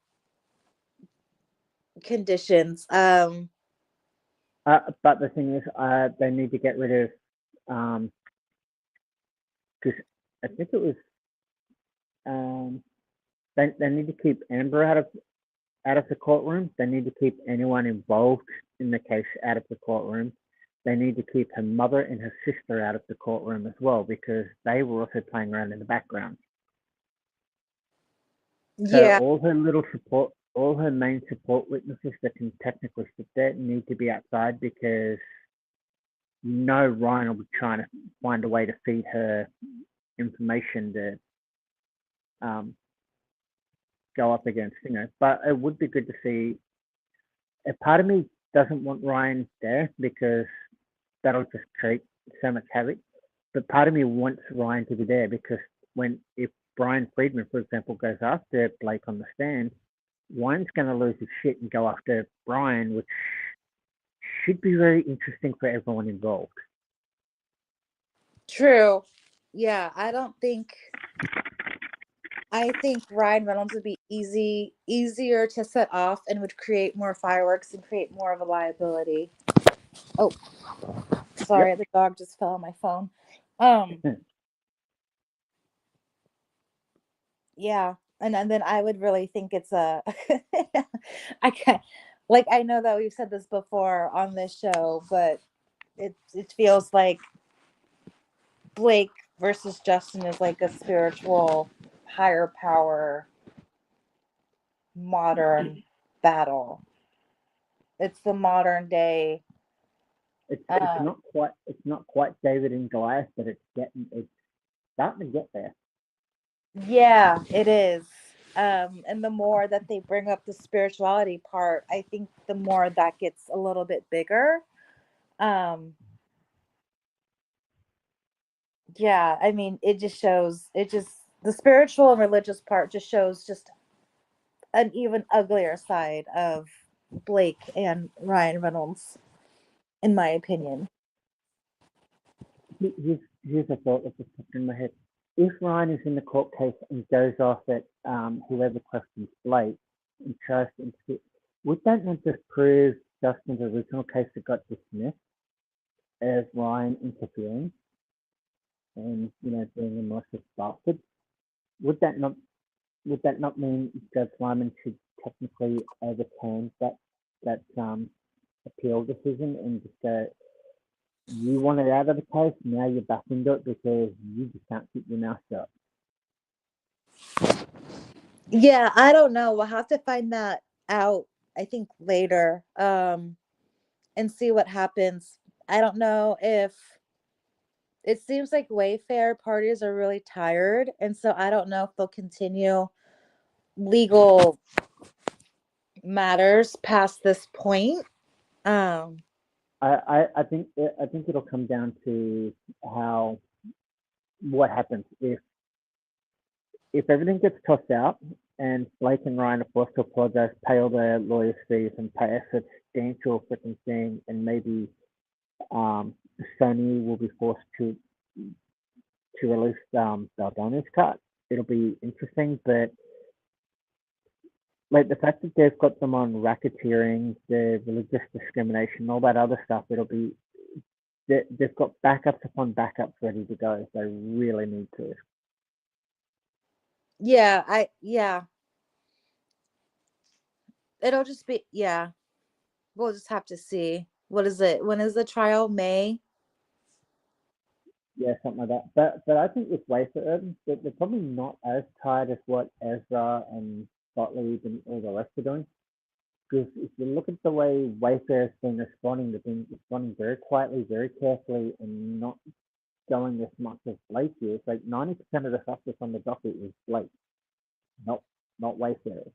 conditions. But the thing is, they need to get rid of, because I think it was, um, they need to keep Amber out of the courtroom. They need to keep anyone involved in the case out of the courtroom. They need to keep her mother and her sister out of the courtroom as well because they were also playing around in the background. So Yeah, all her main support witnesses that can technically sit there need to be outside because Ryan will be trying to find a way to feed her information to um, go up against, But it would be good to see. A part of me doesn't want Ryan there because that'll just create so much havoc. But part of me wants Ryan to be there because if Brian Friedman, for example, goes after Blake on the stand, Ryan's going to lose his shit and go after Brian, which should be very interesting for everyone involved. true. Yeah, I think Ryan Reynolds would be easier to set off and would create more fireworks and create more of a liability. Oh, sorry, Yep. the dog just fell on my phone. Um, yeah, and then I would really think it's a I can like I know that we've said this before on this show, but it feels like Blake versus Justin is like a spiritual higher power modern battle. It's the modern day. It's Uh, not quite David and Goliath, but it's starting to get there. yeah, it is. And the more that they bring up the spirituality part, I think the more that gets a little bit bigger. Um, yeah, I mean, the spiritual and religious part just shows just an even uglier side of Blake and Ryan Reynolds, in my opinion. Here's a thought that just popped in my head. If Ryan is in the court case and goes off at whoever questions Blake and tries to interfere, would that not just prove Justin's original case that got dismissed as Ryan interfering and being a malicious bastard? Would that not mean Judge Lyman should technically overturn that appeal decision and just go, you wanted out of the case, now you're back into it because you just can't keep your mouth shut. Yeah, I don't know. We'll have to find that out, I think, later, and see what happens. I don't know if it seems like Wayfair parties are really tired, and so I don't know if they'll continue legal matters past this point. Um, I think it'll come down to how what happens if everything gets tossed out and Blake and Ryan are forced to apologize, pay all their lawyers' fees, and pay a substantial freaking thing, and maybe Sony will be forced to release Baldona's cut. It'll be interesting, but like the fact that they've got them on racketeering, the religious discrimination, all that other stuff, they've got backups upon backups ready to go. They really need to. yeah, it'll just be yeah. We'll just have to see. What is it? When is the trial? May? yeah, something like that. But I think with Wayfarer, they're probably not as tired as what Ezra and Gottlieb and all the rest are doing. Because if you look at the way Wayfarer's been responding, they've been responding very quietly, very carefully, and not going as much as Blake is. Like 90% of the stuff that's on the docket is Blake, not not Wayfarer.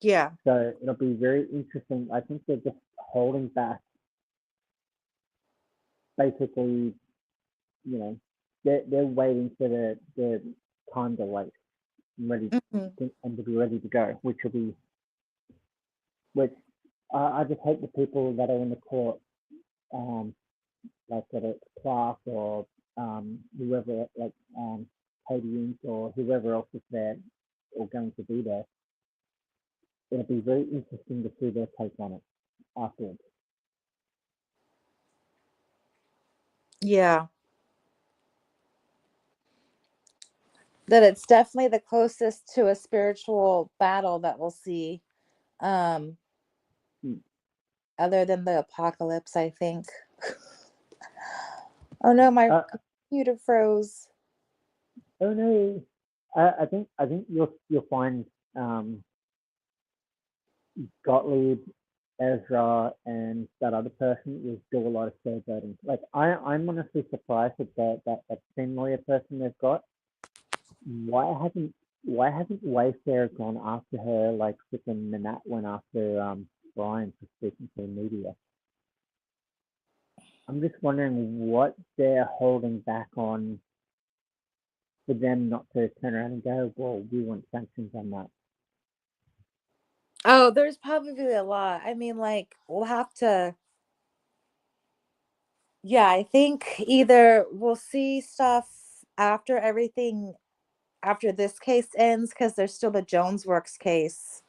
Yeah. So it'll be very interesting. I think they're just holding back, basically, you know, they're waiting for the time to wait and ready Hmm. and to be ready to go, which will be which I just hope the people that are in the court, um, like whether it's Clark or whoever, like Katie Ince or whoever else is there or going to be there, it'll be very interesting to see their take on it afterwards. Yeah. That it's definitely the closest to a spiritual battle that we'll see. Um, Hmm. other than the apocalypse, I think. Oh no, my Uh, computer froze. oh no, I think you'll find um, Gottlieb, Ezra, and that other person will do a lot of showboating. Like I'm honestly surprised at that thin lawyer person they've got. Why hasn't why hasn't Wayfair gone after her like freaking Manat went after Brian for speaking to the media? I'm just wondering what they're holding back on for them not to turn around and go, well, we want sanctions on that. Oh, there's probably a lot. I mean, like, we'll have to, yeah, I think either we'll see stuff after everything, after this case ends, because there's still the Jones Works case.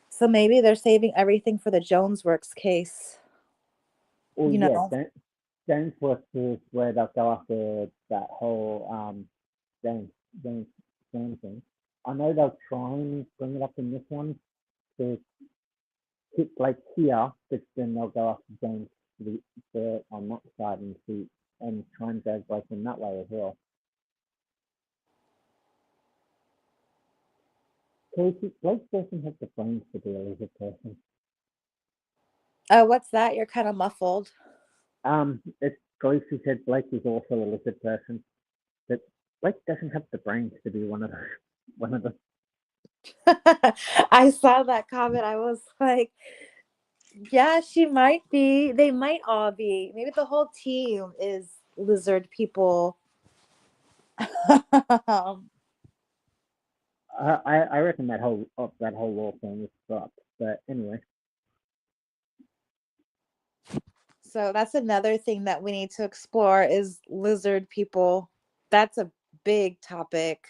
So maybe they're saving everything for the Jones Works case, Oh you yeah, know? James Works is where they'll go after that whole James James James thing. I know they'll try and bring it up in this one to hit like here, but then they'll go after James on that side and see and try and drag Blake in that way as well. Casey, Blake doesn't have the brains to be a lizard person. Oh, what's that? You're kind of muffled. It's Khaleesi said Blake is also a lizard person, but Blake doesn't have the brains to be one of the one of the. I saw that comment. I was like, yeah, she might be. They might all be. Maybe the whole team is lizard people. I reckon that whole law thing is fucked. But anyway, So that's another thing that we need to explore is lizard people. That's a big topic.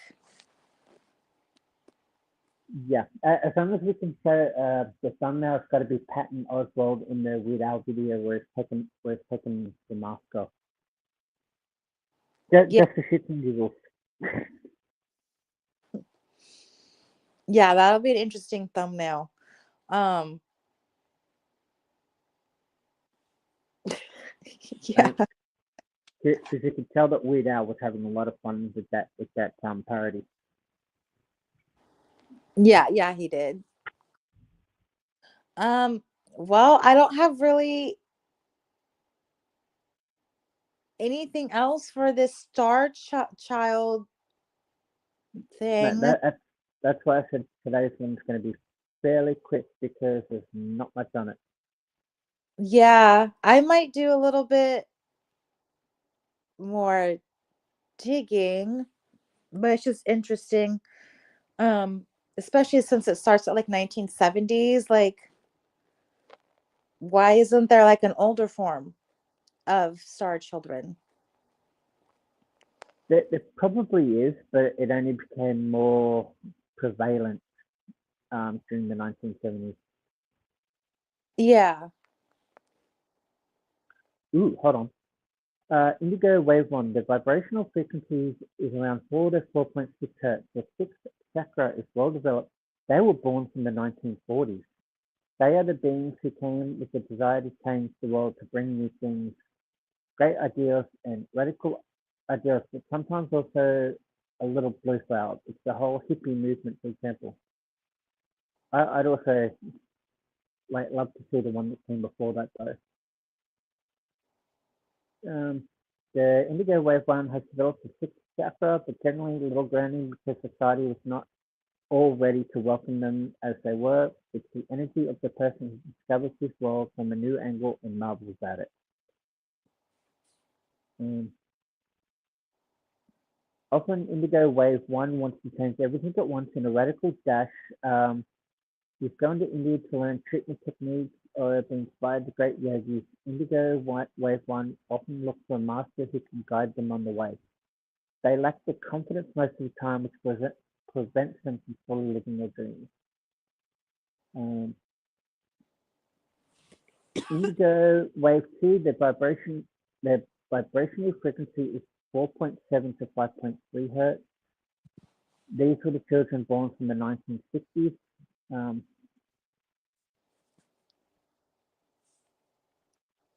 yeah. As long as we can show the thumbnail's got to be Patton Oswald in the Weird Al video where it's taking the mask off. Yeah, Just for shits and giggles. yeah, that'll be an interesting thumbnail. Um, yeah, Because you could tell that Weird Al was having a lot of fun with that parody. yeah, he did. Um, well, I don't have really anything else for this Child That, thing. that that's why I said today's one's going to be fairly quick because there's not much on it. Yeah, I might do a little bit more digging, but it's just interesting. Especially since it starts at like 1970s, like why isn't there like an older form of Star Children? There probably is, but it only became more prevalent during the 1970s. Yeah. Ooh, hold on. Indigo Wave 1, the vibrational frequency is around 4 to 4.6 hertz. The sixth chakra is well developed. They were born from the 1940s. They are the beings who came with the desire to change the world, to bring new things, great ideas, and radical I just, but sometimes also a little blue cloud. It's the whole hippie movement, for example. I'd also like love to see the one that came before that though. Um, the Indigo Wave one has developed a sixth chapter, but generally a little grounding because society was not all ready to welcome them as they were. It's the energy of the person who discovers this world from a new angle and marvels at it. Um, Often Indigo Wave 1 wants to change everything at once in a radical dash. Um, He's gone to India to learn treatment techniques or be inspired by great yogis. Indigo Wave 1 often look for a master who can guide them on the way. They lack the confidence most of the time, which prevents them from fully living their dreams. Um, Indigo Wave 2, their vibrational frequency is 4.7 to 5.3 hertz. These were the children born from the 1960s. Um,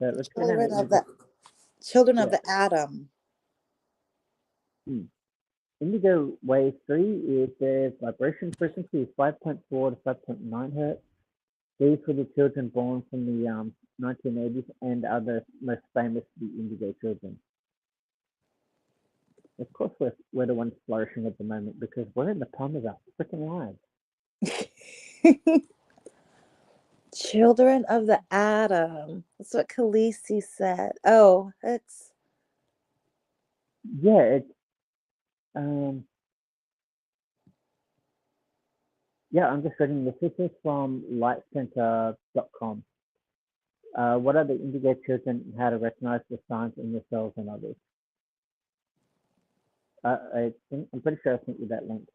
so let's go down to Children of Indigo. the children of Yeah. the atom. Indigo Wave 3 is their vibration frequency is 5.4 to 5.9 hertz. These were the children born from the 1980s and are the most famous the Indigo children. Of course, we're the ones flourishing at the moment because we're in the palm of our freaking lives. Children of the atom. That's what Khaleesi said. Oh, it's Yeah, it's um, yeah. I'm just reading this. This is from lightcenter.com. What are the Indigo children and how to recognize the signs in yourselves and others? I'm pretty sure I sent you that link.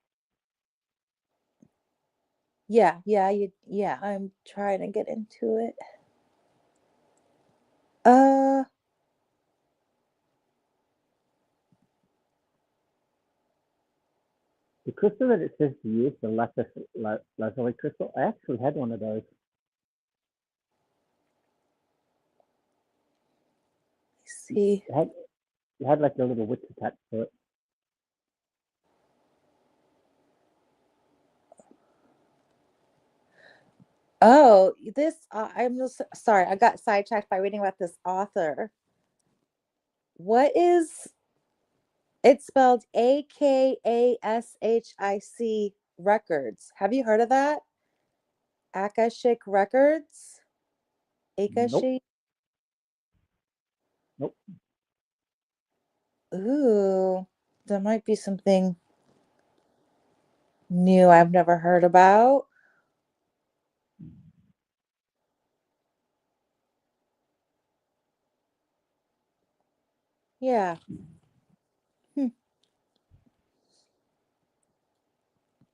yeah. I'm trying to get into it. The crystal that it says to use, the lapis lazuli crystal, I actually had one of those. See. It had like a little witch attached to it. Oh, this I'm just sorry. I got sidetracked by reading about this author. What is it's spelled Akashic Records. Have you heard of that? Akashic Records? Nope. Akashic? Nope. Ooh, there might be something new I've never heard about. Yeah.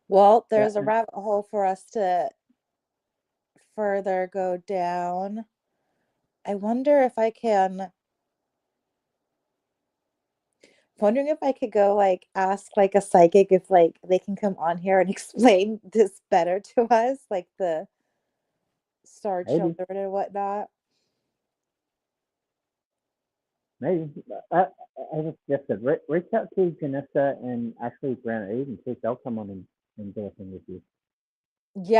Well, Yeah. there's a rabbit hole for us to further go down. I wonder if I can wondering if I could go like ask like a psychic if like they can come on here and explain this better to us, like the star Maybe. children and whatnot. Maybe. I, I just suggested reach out to Janessa and Ashley Brown Eve and see if they'll come on and do a thing with you.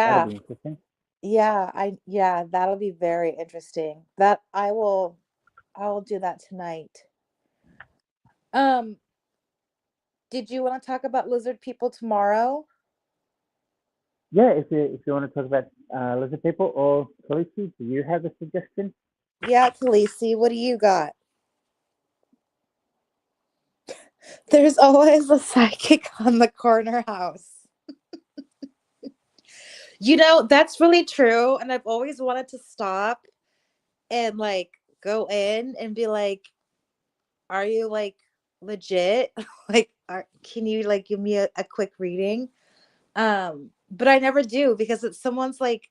That'll Yeah, be interesting. yeah, that'll be very interesting. That I will do that tonight. Um, did you want to talk about lizard people tomorrow? Yeah, if you want to talk about lizard people or Khaleesi, do you have a suggestion? Yeah, Khaleesi, what do you got? There's always a psychic on the corner house. You know, that's really true. And I've always wanted to stop and like go in and be like, are you like legit? Like, can you like give me a quick reading? But I never do because it's someone's like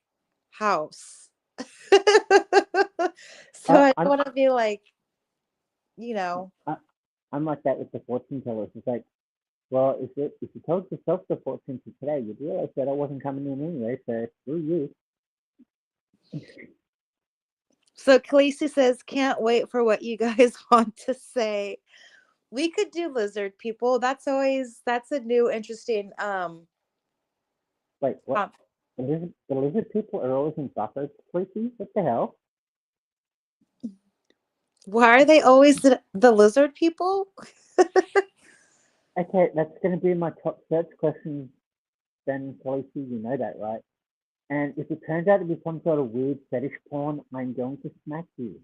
house. So I don't I'm want to be like, you know, I, I'm like that with the fortune tellers. It's like, well, if you told yourself the fortune for today, you'd realize that I wasn't coming in anyway, so screw you. so Khaleesi says, can't wait for what you guys want to say. We could do lizard people. That's a new interesting Wait, what? um, The lizard people are always in buffers, Fleecy? What the hell? why are they always the lizard people? Okay, that's going to be my top search question then, Fleecy. You know that, right? And if it turns out to be some sort of weird fetish porn, I'm going to smack you.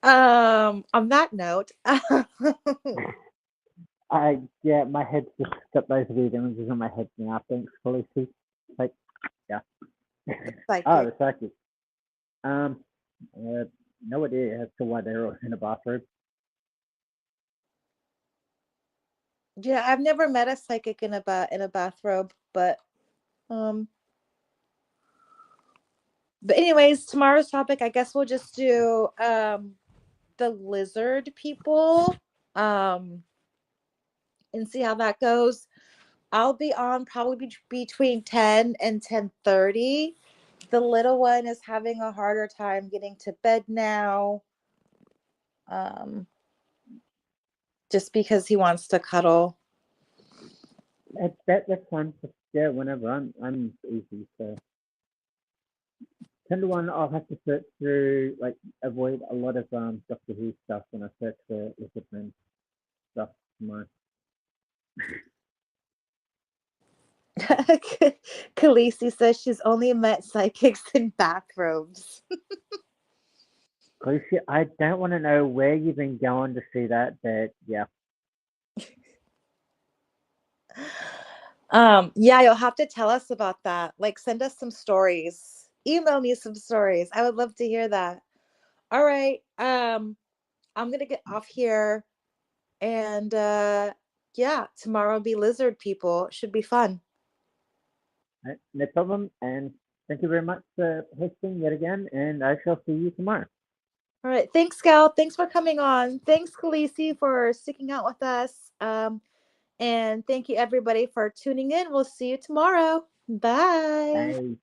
On that note, Yeah, my head's just got those weird images in my head now. Thanks, Felicity. Like, yeah. psychic. The psychic. Um, no idea as to why they're all in a bathroom. Yeah, I've never met a psychic in a bathrobe, um but anyways, tomorrow's topic, I guess we'll just do the lizard people um and see how that goes. I'll be on probably between 10 and 10:30. The little one is having a harder time getting to bed now. Um just because he wants to cuddle. That's fine. Yeah, whenever I'm easy. So 10 to 1, I'll have to search through, like, avoid a lot of Doctor Who stuff when I search for Lizardman stuff tomorrow. Khaleesi says she's only met psychics in bathrobes. Lucy, I don't want to know where you've been going to see that, but yeah. Yeah, you'll have to tell us about that. Like, send us some stories. Email me some stories. I would love to hear that. All right. I'm gonna get off here, and yeah, tomorrow will be lizard people. Should be fun. No problem. And thank you very much for hosting yet again. And I shall see you tomorrow. All right. Thanks, Gal. Thanks for coming on. Thanks, Khaleesi, for sticking out with us. And thank you, everybody, for tuning in. We'll see you tomorrow. Bye. Bye.